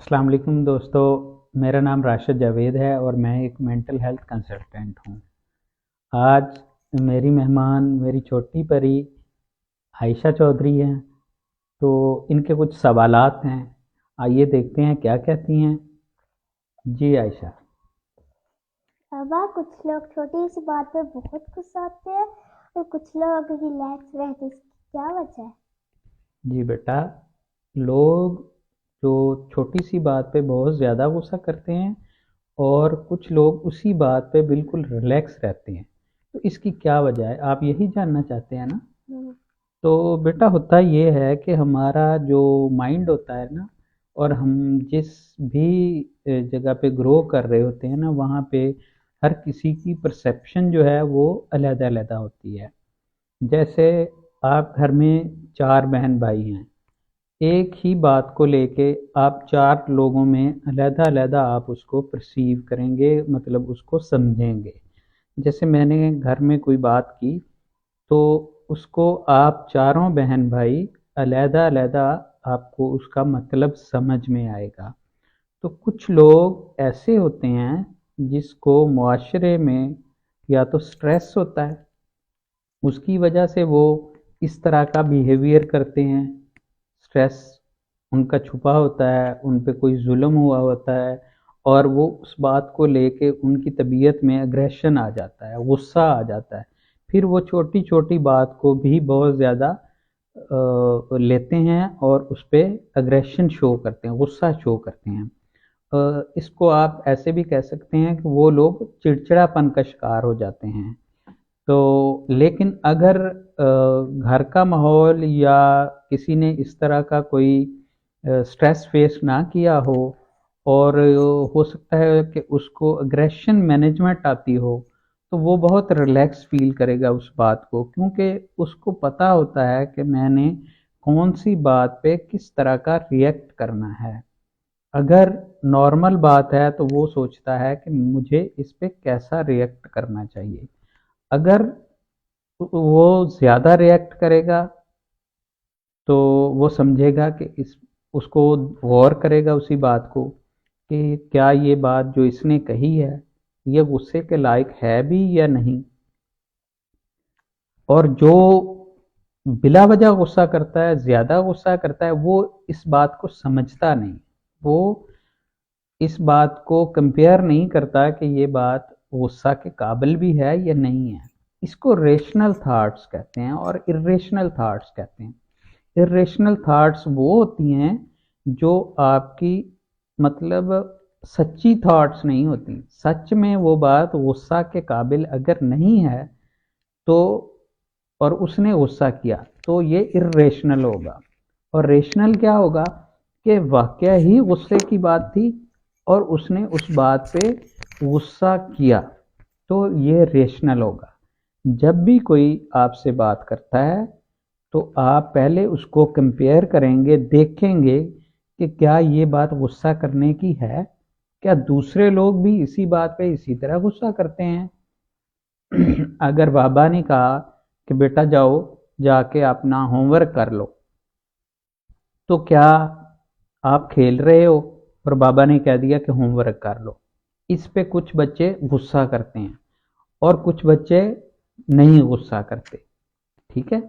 अस्सलाम वालेकुम दोस्तों। मेरा नाम राशिद जावेद है और मैं एक मेंटल हेल्थ कंसल्टेंट हूँ। आज मेरी मेहमान मेरी छोटी परी आयशा चौधरी हैं। तो इनके कुछ सवालात हैं, आइए देखते हैं क्या कहती हैं। जी आयशा। बाबा, कुछ लोग छोटी सी बात पे बहुत गुस्सा आते हैं और कुछ लोग रिलैक्स रहते हैं। इसकी क्या वजह है? जी बेटा, लोग जो छोटी सी बात पे बहुत ज़्यादा गुस्सा करते हैं और कुछ लोग उसी बात पे बिल्कुल रिलैक्स रहते हैं। तो इसकी क्या वजह है, आप यही जानना चाहते हैं ना? हम्म। तो बेटा, होता ये है कि हमारा जो माइंड होता है ना, और हम जिस भी जगह पे ग्रो कर रहे होते हैं ना, वहाँ पे हर किसी की परसेप्शन जो है वो अलग अलग होती है। जैसे आप घर में चार बहन भाई हैं, एक ही बात को लेके आप चार लोगों में अलग अलग आप उसको परसीव करेंगे, मतलब उसको समझेंगे। जैसे मैंने घर में कोई बात की तो उसको आप चारों बहन भाई अलहदा अलहदा आपको उसका मतलब समझ में आएगा। तो कुछ लोग ऐसे होते हैं जिसको मुआशरे में या तो स्ट्रेस होता है, उसकी वजह से वो इस तरह का बिहेवियर करते हैं। स्ट्रेस उनका छुपा होता है, उन पे कोई जुल्म हुआ होता है और वो उस बात को लेके उनकी तबीयत में अग्रेशन आ जाता है, गुस्सा आ जाता है। फिर वो छोटी छोटी बात को भी बहुत ज़्यादा लेते हैं और उस पर अग्रेशन शो करते हैं, गुस्सा शो करते हैं। इसको आप ऐसे भी कह सकते हैं कि वो लोग चिड़चिड़ापन का शिकार हो जाते हैं। तो लेकिन अगर घर का माहौल या किसी ने इस तरह का कोई स्ट्रेस फेस ना किया हो और हो सकता है कि उसको अग्रेशन मैनेजमेंट आती हो, तो वो बहुत रिलैक्स फील करेगा उस बात को, क्योंकि उसको पता होता है कि मैंने कौन सी बात पे किस तरह का रिएक्ट करना है। अगर नॉर्मल बात है तो वो सोचता है कि मुझे इस पे कैसा रिएक्ट करना चाहिए। अगर वो ज़्यादा रिएक्ट करेगा तो वो समझेगा कि इस उसको गौर करेगा उसी बात को कि क्या ये बात जो इसने कही है ये गुस्से के लायक है भी या नहीं। और जो बिला वजह गुस्सा करता है, ज़्यादा गुस्सा करता है, वो इस बात को समझता नहीं। वो इस बात को कंपेयर नहीं करता कि ये बात गुस्सा के काबिल भी है या नहीं है। इसको रेशनल थॉट्स कहते हैं और इरेशनल थॉट्स कहते हैं। इरेशनल थॉट्स वो होती हैं जो आपकी, मतलब सच्ची थॉट्स नहीं होती। सच में वो बात गुस्सा के काबिल अगर नहीं है तो, और उसने गुस्सा किया, तो ये इरेशनल होगा। और रेशनल क्या होगा कि वाकया ही गुस्से की बात थी और उसने उस बात पे गुस्सा किया, तो ये रेशनल होगा। जब भी कोई आपसे बात करता है तो आप पहले उसको कंपेयर करेंगे, देखेंगे कि क्या ये बात गुस्सा करने की है, क्या दूसरे लोग भी इसी बात पे इसी तरह गुस्सा करते हैं। अगर बाबा ने कहा कि बेटा जाओ जाके अपना होमवर्क कर लो, तो क्या आप खेल रहे हो और बाबा ने कह दिया कि होमवर्क कर लो, इस पे कुछ बच्चे गुस्सा करते हैं और कुछ बच्चे नहीं गुस्सा करते। ठीक है,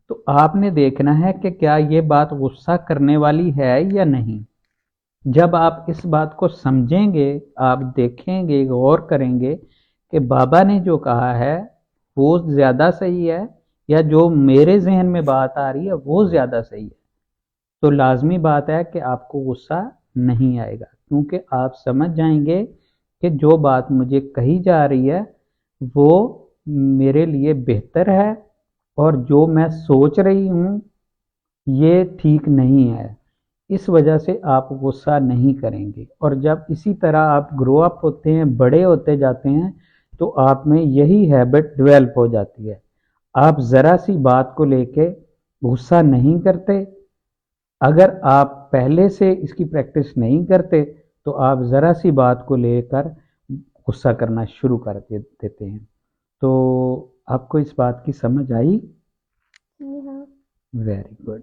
तो आपने देखना है कि क्या ये बात गुस्सा करने वाली है या नहीं। जब आप इस बात को समझेंगे, आप देखेंगे, गौर करेंगे कि बाबा ने जो कहा है वो ज़्यादा सही है या जो मेरे जहन में बात आ रही है वो ज़्यादा सही है, तो लाजमी बात है कि आपको गुस्सा नहीं आएगा, क्योंकि आप समझ जाएंगे कि जो बात मुझे कही जा रही है वो मेरे लिए बेहतर है और जो मैं सोच रही हूँ ये ठीक नहीं है। इस वजह से आप गुस्सा नहीं करेंगे। और जब इसी तरह आप ग्रो अप होते हैं, बड़े होते जाते हैं, तो आप में यही हैबिट डेवलप हो जाती है। आप ज़रा सी बात को लेके गुस्सा नहीं करते। अगर आप पहले से इसकी प्रैक्टिस नहीं करते तो आप ज़रा सी बात को लेकर गुस्सा करना शुरू कर देते हैं। तो आपको इस बात की समझ आई? जी हाँ। Very good.